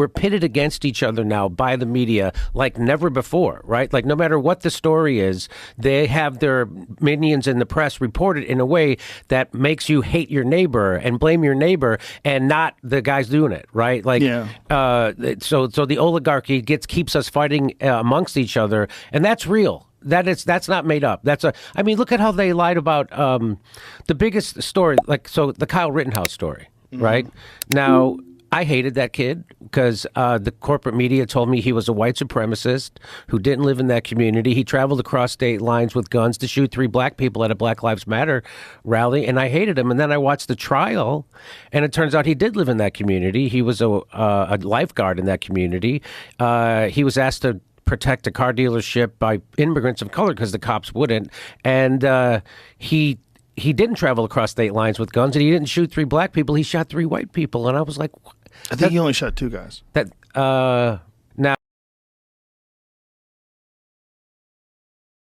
We're pitted against each other now by the media like never before, right? Like no matter what the story is, they have their minions in the press report it in a way that makes you hate your neighbor and blame your neighbor and not the guys doing it, right? Like, so the oligarchy keeps us fighting amongst each other, and that's real. That's not made up. I mean, look at how they lied about the biggest story, the Kyle Rittenhouse story, right? Now, I hated that kid because the corporate media told me he was a white supremacist who didn't live in that community. He traveled across state lines with guns to shoot 3 black people at a Black Lives Matter rally, and I hated him. And then I watched the trial, and it turns out he did live in that community. He was a lifeguard in that community. He was asked to protect a car dealership by immigrants of color because the cops wouldn't. And he didn't travel across state lines with guns, and he didn't shoot 3 black people. He shot 3 white people, and I was like, I think he only shot 2 guys.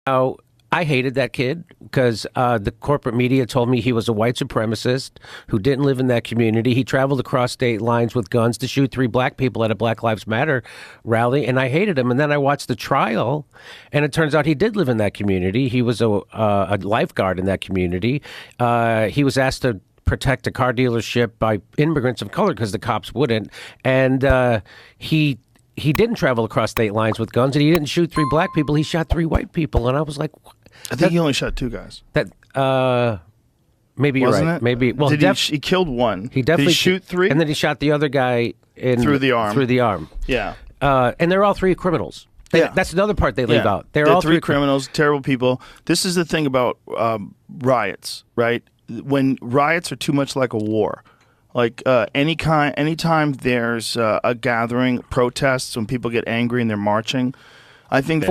Now, I hated that kid because the corporate media told me he was a white supremacist who didn't live in that community. He traveled across state lines with guns to shoot 3 black people at a Black Lives Matter rally, and I hated him. And then I watched the trial, and it turns out he did live in that community. He was a lifeguard in that community. He was asked to protect a car dealership by immigrants of color because the cops wouldn't. And he didn't travel across state lines with guns, and he didn't shoot 3 black people. He shot 3 white people, and I was like, I think he only shot 2 guys. Maybe you're Wasn't right. it? Maybe. Well, he killed 1. He definitely did he shoot 3, and then he shot the other guy through the arm. Through the arm. Yeah. And they're all 3 criminals. That's another part they leave out. They're all 3 criminals, terrible people. This is the thing about riots, right? When riots are too much like a war. Like anytime there's a gathering, protests, when people get angry and they're marching, I think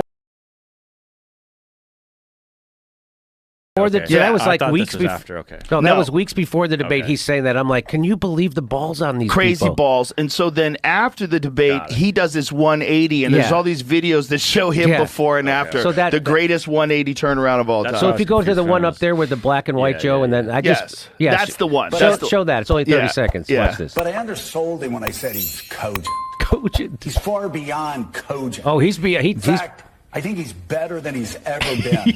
that was like weeks before. After, okay. No, that was weeks before the debate. Okay. He's saying that. I'm like, can you believe the balls on these crazy people? balls? And so then after the debate, he does this 180, and there's all these videos that show him before and after. So the greatest 180 turnaround of all time. So if you go to the one up there with the black and white Joe, and then that's the one. Show that. It's only 30 seconds. Watch this. But I undersold him when I said he's cogent. Cogent. He's far beyond cogent. Oh, in fact, I think he's better than he's ever been.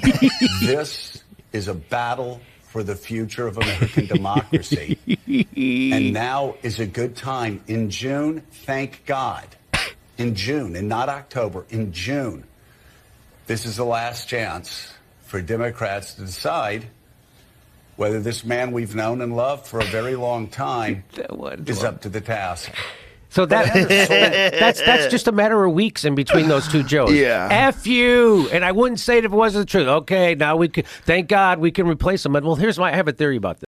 This is a battle for the future of American democracy. And now is a good time. In June, thank God, in June, and not October, in June, this is the last chance for Democrats to decide whether this man we've known and loved for a very long time is up to the task. So that's just a matter of weeks in between those 2 Joes. Yeah. F you. And I wouldn't say it if it wasn't true. Okay, now we can, thank God we can replace them. But well, I have a theory about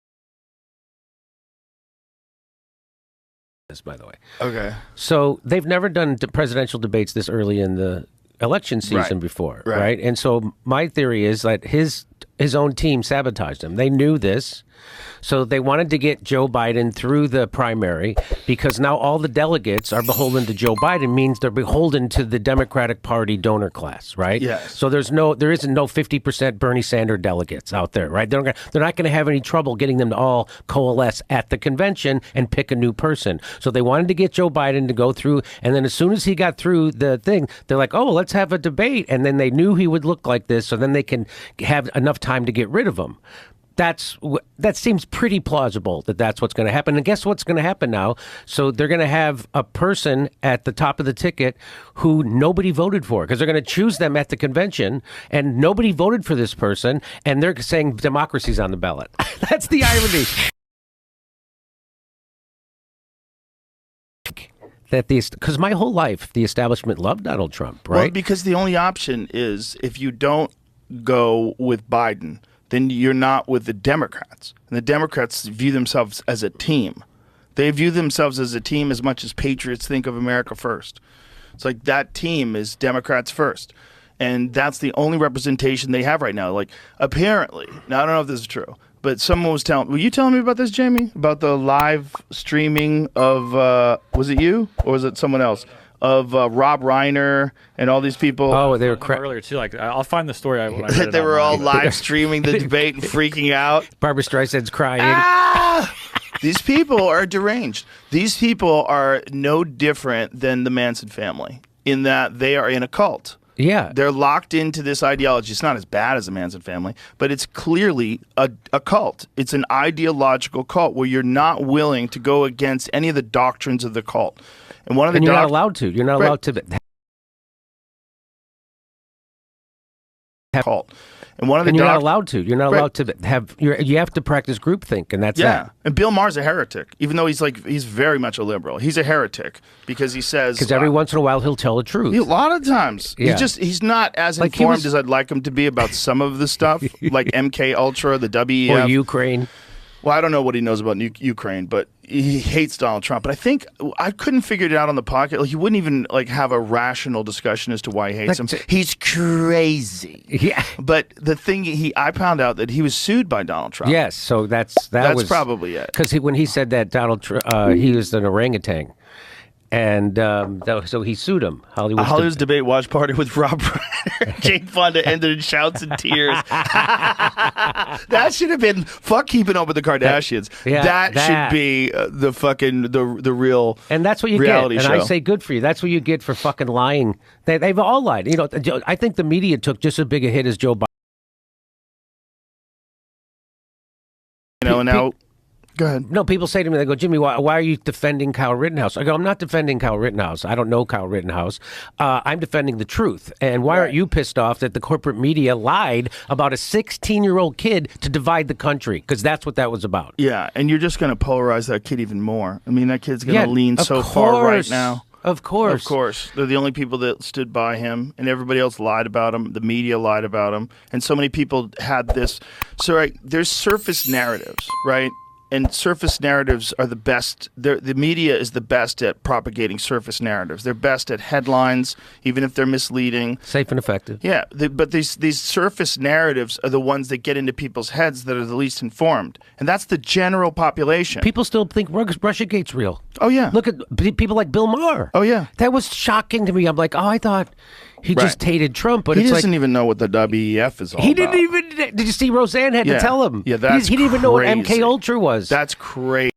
this, by the way. Okay. So they've never done presidential debates this early in the election season before, right? And so my theory is that his own team sabotaged him. They knew this. So they wanted to get Joe Biden through the primary because now all the delegates are beholden to Joe Biden, means they're beholden to the Democratic Party donor class, right? Yes. So there isn't no 50% Bernie Sanders delegates out there, right? They're not going to have any trouble getting them to all coalesce at the convention and pick a new person. So they wanted to get Joe Biden to go through, and then as soon as he got through the thing, they're like, oh, let's have a debate. And then they knew he would look like this, so then they can have enough time to get rid of him. That seems pretty plausible that that's what's going to happen. And guess what's going to happen now? So they're going to have a person at the top of the ticket who nobody voted for because they're going to choose them at the convention, and nobody voted for this person, and they're saying democracy's on the ballot. That's the irony. Because my whole life, the establishment loved Donald Trump, right? Well, because the only option is if you don't go with Biden, then you're not with the Democrats. And the Democrats view themselves as a team. They view themselves as a team as much as patriots think of America first. It's like that team is Democrats first. And that's the only representation they have right now. Like, apparently, now I don't know if this is true, but someone was were you telling me about this, Jamie? About the live streaming of, was it you or was it someone else? Of Rob Reiner and all these people. Oh, they were earlier too. Like, I'll find the story. When I read it they were all online. live streaming the debate and freaking out. Barbara Streisand's crying. Ah! These people are deranged. These people are no different than the Manson family in that they are in a cult. Yeah. They're locked into this ideology. It's not as bad as the Manson family, but it's clearly a cult. It's an ideological cult where you're not willing to go against any of the doctrines of the cult. And one of the you're not allowed to. You're not allowed to have cult. And one of the you're not allowed to. You're not allowed to have. You have to practice groupthink, and that's that. And Bill Maher's a heretic, even though he's very much a liberal. He's a heretic because he says every once in a while he'll tell the truth. A lot of times, Yeah. he's not as informed as I'd like him to be about some of the stuff, like MK Ultra, the WEF, or Ukraine. Well, I don't know what he knows about Ukraine, but he hates Donald Trump. But I think I couldn't figure it out on the pocket. Like, he wouldn't even have a rational discussion as to why he hates him. He's crazy. Yeah. But the thing I found out that he was sued by Donald Trump. Yes. So that's probably it. Because when he said that he was an orangutan. And so he sued him. Hollywood's debate watch party with Rob Reiner. Jane Fonda ended in shouts and tears. That should have been fuck keeping up with the Kardashians. That should be the fucking the real. And that's what you reality get. show. And I say good for you. That's what you get for fucking lying. They've all lied. I think the media took just as big a hit as Joe Biden. Now. Go ahead. No, people say to me, they go, Jimmy, why are you defending Kyle Rittenhouse? I go, I'm not defending Kyle Rittenhouse. I don't know Kyle Rittenhouse. I'm defending the truth. And why aren't you pissed off that the corporate media lied about a 16-year-old kid to divide the country? Because that's what that was about. Yeah, and you're just going to polarize that kid even more. I mean, that kid's going to lean so far right now. Of course. Of course. They're the only people that stood by him, and everybody else lied about him. The media lied about him. And so many people had this. So there's surface narratives, right? And surface narratives are the best. The media is the best at propagating surface narratives. They're best at headlines, even if they're misleading. Safe and effective. Yeah, but these surface narratives are the ones that get into people's heads that are the least informed. And that's the general population. People still think Russiagate's real. Oh, yeah. Look at people like Bill Maher. Oh, yeah. That was shocking to me. I'm like, I thought he just hated Trump. But he doesn't even know what the WEF is all about. He didn't even. Did you see Roseanne had to tell him? Yeah, that's he didn't even know what crazy. MK Ultra was. That's crazy.